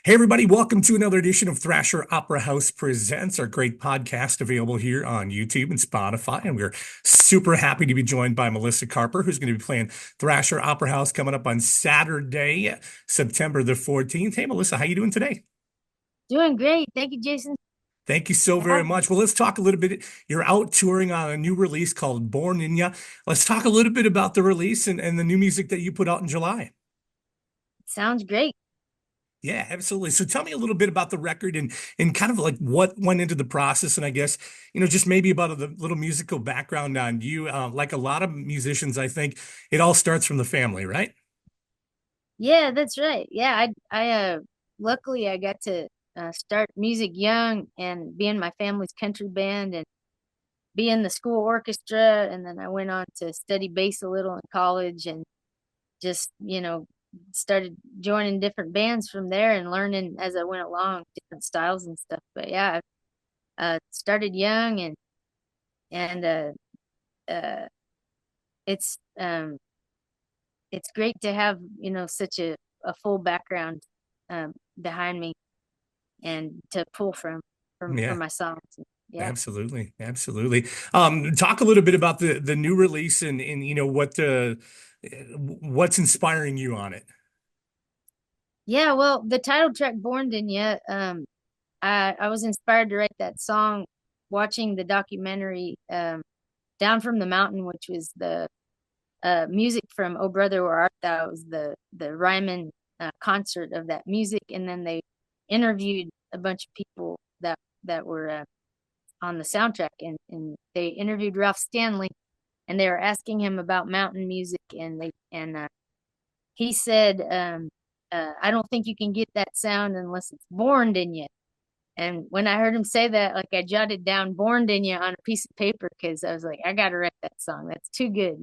Hey, everybody, welcome to another edition of Thrasher Opera House Presents, our great podcast available here on YouTube and Spotify. And we're super happy to be joined by Melissa Carper, who's going to be playing Thrasher Opera House coming up on Saturday, September the 14th. Hey, Melissa, how you doing today? Doing great. Thank you, Jason. Thank you so very Yeah, much. Well, let's talk a little bit. You're out touring on a new release called Born in Ya. Let's talk a little bit about the release and the new music that you put out in July. sounds great. Yeah, absolutely. So tell me a little bit about the record and kind of like what went into the process, and I guess just maybe about the little musical background on you. Like a lot of musicians, I think it all starts from the family, right? Yeah, that's right. Luckily I got to start music young and be in my family's country band and be in the school orchestra. And then I went on to study bass a little in college and just, started joining different bands from there and learning as I went along different styles and stuff. But yeah, I started young and it's, um, it's great to have such a full background behind me and to pull from for Yeah, my songs. Yeah, absolutely, absolutely. Talk a little bit about the new release and what's inspiring you on it. yeah. Well, the title track "Born Didn't Yet," I was inspired to write that song watching the documentary "Down from the Mountain," which was the music from "Oh Brother Where Art Thou." It was the Ryman concert of that music, and then they interviewed a bunch of people that were on the soundtrack, and they interviewed Ralph Stanley, and they were asking him about mountain music, and he said, "I don't think you can get that sound unless it's born in you." And when I heard him say that, like I jotted down "born in you" on a piece of paper because I was like, I got to write that song. That's too good.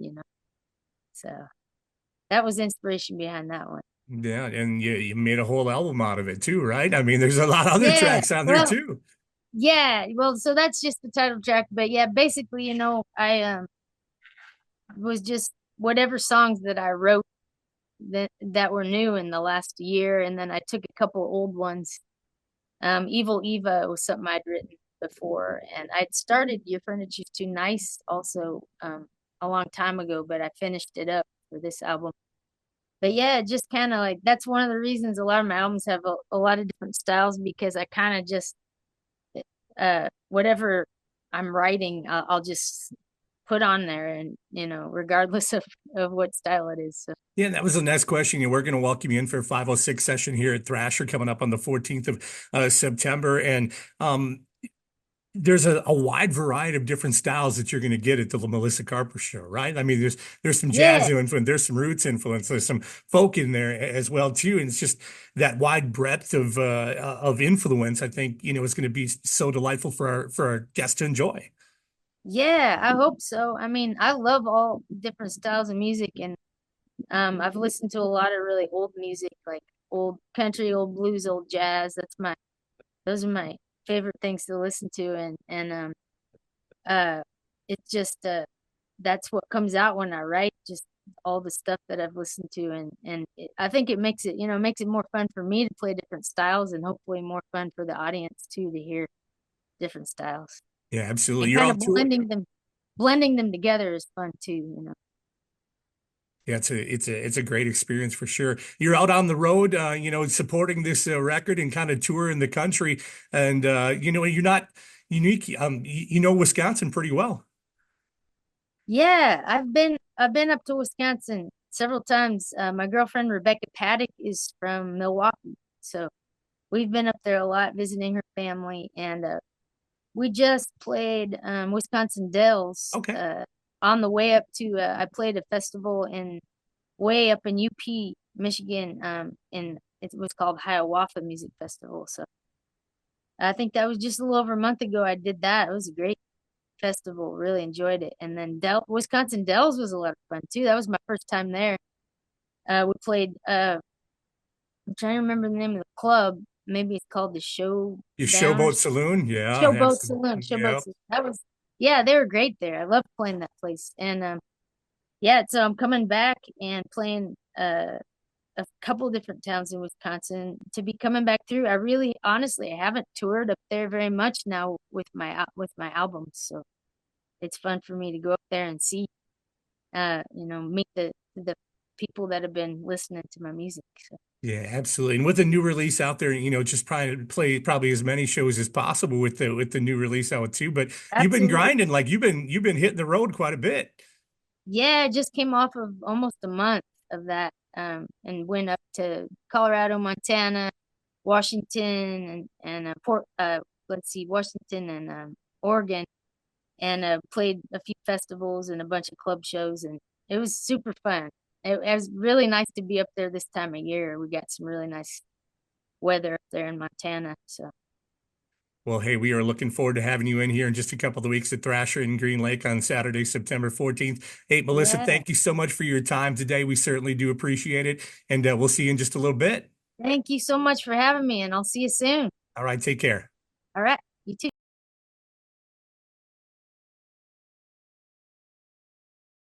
So that was inspiration behind that one. Yeah, and you made a whole album out of it too, right? I mean, there's a lot of other Yeah, tracks on there well, too. yeah, well, so that's just the title track, but yeah, basically, I was just whatever songs that I wrote that were new in the last year, and then I took a couple old ones. Evil Eva was something I'd written before, and I'd started Your Furniture's Too Nice also a long time ago, but I finished it up for this album. But yeah, just kind of like that's one of the reasons a lot of my albums have a lot of different styles because I kind of just whatever I'm writing, I'll just put on there, and regardless of what style it is. So Yeah, that was the next question. We're going to welcome you in for a 506 session here at Thrasher coming up on the 14th of September. And there's a wide variety of different styles that you're going to get at the Melissa Carper show, right? I mean, there's some jazz yeah, influence, there's some roots influence, there's some folk in there as well too. And it's just that wide breadth of influence, I think, is going to be so delightful for our guests to enjoy. yeah, I hope so. I mean, I love all different styles of music, and I've listened to a lot of really old music, like old country, old blues, old jazz. Those are my favorite things to listen to, and uh, it's just that's what comes out when I write, just all the stuff that I've listened to, and I think it makes it more fun for me to play different styles, and hopefully more fun for the audience too to hear different styles, Yeah, absolutely. and You're kind of out tour. blending them together is fun too. Yeah, it's a great experience for sure. You're out on the road, supporting this record and kind of touring the country, and you're not unique. You know Wisconsin pretty well. Yeah, I've been up to Wisconsin several times. My girlfriend Rebecca Paddock is from Milwaukee, so we've been up there a lot visiting her family, and we just played Wisconsin Dells Okay. on the way up to. I played a festival in way up in UP, Michigan, and it was called Hiawatha Music Festival. So I think that was just a little over a month ago. I did that. It was a great festival. Really enjoyed it. And then Wisconsin Dells was a lot of fun too. That was my first time there. We played. I'm trying to remember the name of the club. Maybe it's called the Your Showdown or Showboat Saloon. Yeah, Showboat absolutely. Saloon. Showboat Yeah. Saloon. That was, yeah, they were great there. I loved playing that place. And yeah, so I'm coming back and playing a couple different towns in Wisconsin to be coming back through. I really, honestly, I haven't toured up there very much now with my albums, so it's fun for me to go up there and see, meet the people that have been listening to my music. So Yeah, absolutely. And with the new release out there, just trying to play probably as many shows as possible with the new release out too. But you've been absolutely, grinding, like you've been hitting the road quite a bit. yeah, I just came off of almost a month of that, and went up to Colorado, Montana, Washington, and let's see, Washington and Oregon, and played a few festivals and a bunch of club shows, and it was super fun. It was really nice to be up there this time of year. We got some really nice weather up there in Montana. So Well, hey, we are looking forward to having you in here in just a couple of weeks at Thrasher in Green Lake on Saturday, September 14th. Hey, Melissa, yeah, thank you so much for your time today. We certainly do appreciate it. And we'll see you in just a little bit. thank you so much for having me, and I'll see you soon. All right, take care. All right, you too.